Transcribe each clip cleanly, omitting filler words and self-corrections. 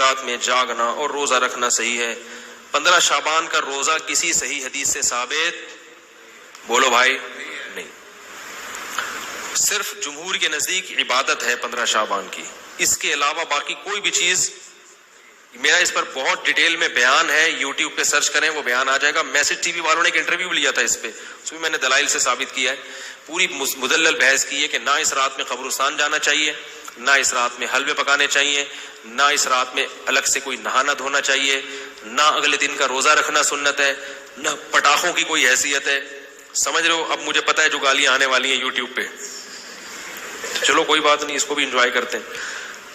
رات میں جاگنا اور روزہ رکھنا صحیح ہے. 15 شعبان کا روزہ کسی صحیح حدیث سے ثابت بولو بھائی نہیں. صرف جمہور کے نزدیک عبادت ہے 15 شعبان کی. اس کے علاوہ باقی کوئی بھی چیز، میرا اس پر بہت ڈیٹیل میں بیان ہے، یوٹیوب پہ سرچ کریں وہ بیان آ جائے گا. میسج ٹی وی والوں نے ایک انٹرویو لیا تھا اس پہ، اس میں نے دلائل سے ثابت کیا ہے. پوری مدلل بحث کی ہے کہ نہ اس رات میں قبرستان جانا چاہیے، نہ اس رات میں حلوے پکانے چاہیے، نہ اس رات میں الگ سے کوئی نہانا دھونا چاہیے، نہ اگلے دن کا روزہ رکھنا سنت ہے، نہ پٹاخوں کی کوئی حیثیت ہے. سمجھ رہے ہو؟ اب مجھے پتا ہے جو گالیاں آنے والی ہیں یوٹیوب پہ، چلو کوئی بات نہیں، اس کو بھی انجوائے کرتے ہیں.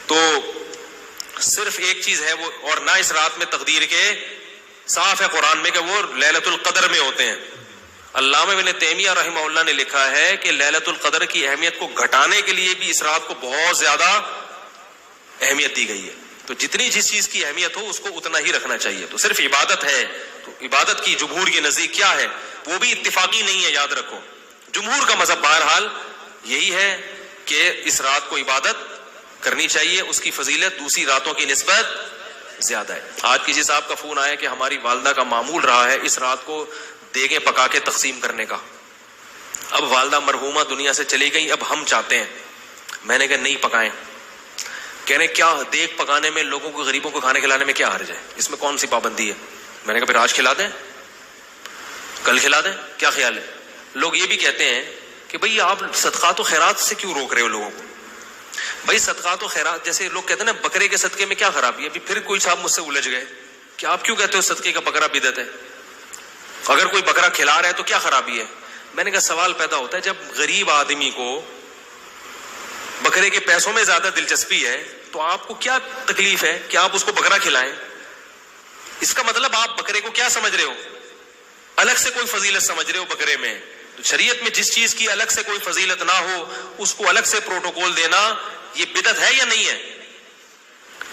تو صرف ایک چیز ہے وہ، اور نہ اس رات میں تقدیر کے، صاف ہے قرآن میں کہ وہ لیلۃ القدر میں ہوتے ہیں. علامہ ابن تیمیہ رحمہ اللہ نے لکھا ہے کہ لیلۃ القدر کی اہمیت کو گھٹانے کے لیے بھی اس رات کو بہت زیادہ اہمیت دی گئی ہے. تو جتنی جس چیز کی اہمیت ہو اس کو اتنا ہی رکھنا چاہیے. تو صرف عبادت ہے، تو عبادت کی جمہور کے نزدیک کیا ہے، وہ بھی اتفاقی نہیں ہے، یاد رکھو. جمہور کا مذہب بہرحال یہی ہے کہ اس رات کو عبادت کرنی چاہیے، اس کی فضیلت دوسری راتوں کی نسبت زیادہ ہے. آج کسی صاحب کا فون آیا کہ ہماری والدہ کا معمول رہا ہے اس رات کو دیگیں پکا کے تقسیم کرنے کا. اب والدہ مرحومہ دنیا سے چلی گئی، اب ہم چاہتے ہیں. میں نے کہا نہیں پکائیں. کہہ رہے کیا دیگ پکانے میں، لوگوں کو غریبوں کو کھانے کھلانے میں کیا حرج ہے، اس میں کون سی پابندی ہے؟ میں نے کہا پھر آج کھلا دیں، کل کھلا دیں، کیا خیال ہے؟ لوگ یہ بھی کہتے ہیں کہ بھئی آپ صدقات و خیرات سے کیوں روک رہے ہو لوگوں کو؟ بھائی صدقات و خیرات، جیسے لوگ کہتے ہیں نا بکرے کے صدقے میں کیا خرابی ہے. ابھی پھر کوئی صاحب مجھ سے الجھ گئے کہ آپ کیوں کہتے ہو صدقے کا بکرا بدعت ہے، اگر کوئی بکرا کھلا رہا ہے تو کیا خرابی ہے؟ میں نے کہا سوال پیدا ہوتا ہے، جب غریب آدمی کو بکرے کے پیسوں میں زیادہ دلچسپی ہے تو آپ کو کیا تکلیف ہے کہ آپ اس کو بکرا کھلائیں؟ اس کا مطلب آپ بکرے کو کیا سمجھ رہے ہو؟ الگ سے کوئی فضیلت سمجھ رہے ہو بکرے میں. تو شریعت میں جس چیز کی الگ سے کوئی فضیلت نہ ہو اس کو الگ سے پروٹوکول دینا یہ بدعت ہے یا نہیں ہے؟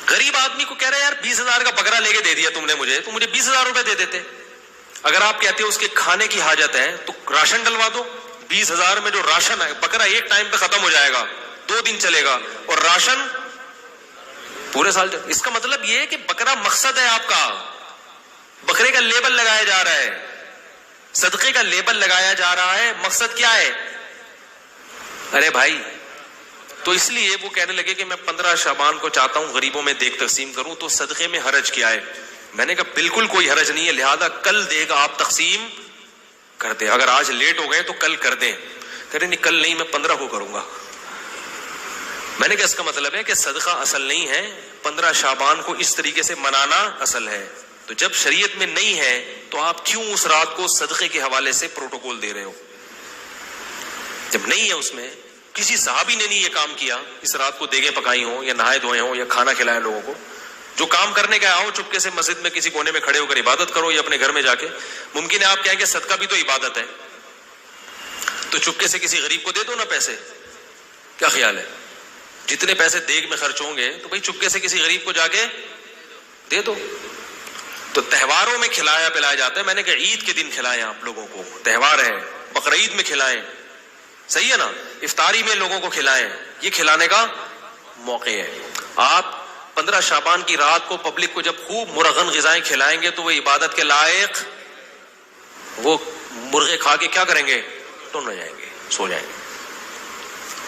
غریب آدمی کو کہہ رہے یار 20,000 کا بکرا لے کے دے دیا تم نے مجھے، تو مجھے 20,000 روپے دے دیتے. اگر آپ کہتے ہو اس کے کھانے کی حاجت ہے تو راشن ڈلوا دو. 20,000 میں جو راشن ہے، بکرا ایک ٹائم پہ ختم ہو جائے گا، 2 دن چلے گا، اور راشن پورے سال چلے. اس کا مطلب یہ ہے کہ بکرا مقصد ہے آپ کا، بکرے کا لیبل لگایا جا رہا ہے، صدقے کا لیبل لگایا جا رہا ہے. مقصد کیا ہے؟ ارے بھائی، تو اس لیے وہ کہنے لگے کہ میں 15 شعبان کو چاہتا ہوں غریبوں میں دیگ تقسیم کروں، تو صدقے میں حرج کیا ہے؟ میں نے کہا بالکل کوئی حرج نہیں ہے، لہذا کل دیگ آپ تقسیم کر دیں. اگر آج لیٹ ہو گئے تو کل کر دیں. کہہ رہے نہیں کل نہیں، میں 15 کو کروں گا. میں نے کہا اس کا مطلب ہے کہ صدقہ اصل نہیں ہے، 15 شعبان کو اس طریقے سے منانا اصل ہے. تو جب شریعت میں نہیں ہے تو آپ کیوں اس رات کو صدقے کے حوالے سے پروٹوکول دے رہے ہو؟ جب نہیں ہے اس میں، کسی صحابی نے نہیں یہ کام کیا، اس رات کو دیگیں پکائی ہوں یا نہائے دھوئے ہوں یا کھانا کھلائے لوگوں کو. جو کام کرنے کا آؤ چپکے سے مسجد میں کسی کونے میں کھڑے ہو کر عبادت کرو یا اپنے گھر میں جا کے. ممکن ہے آپ کہیں کہ صدقہ بھی تو عبادت ہے، تو چپکے سے کسی غریب کو دے دو نا پیسے. کیا خیال ہے؟ جتنے پیسے دیگ میں خرچ ہوں گے تو بھائی چپکے سے کسی غریب کو جا کے دے دو. تو تہواروں میں کھلایا پلایا جاتا ہے. میں نے کہا عید کے دن کھلائیں، آپ لوگوں کو تہوار ہے، بقرعید میں کھلائیں، صحیح ہے نا، افطاری میں لوگوں کو کھلائیں، یہ کھلانے کا موقع ہے. آپ 15 شعبان کی رات کو پبلک کو جب خوب مرغن غذائیں کھلائیں گے تو وہ عبادت کے لائق، وہ مرغے کھا کے کیا کریں گے؟ ٹن ہو جائیں گے، سو جائیں گے.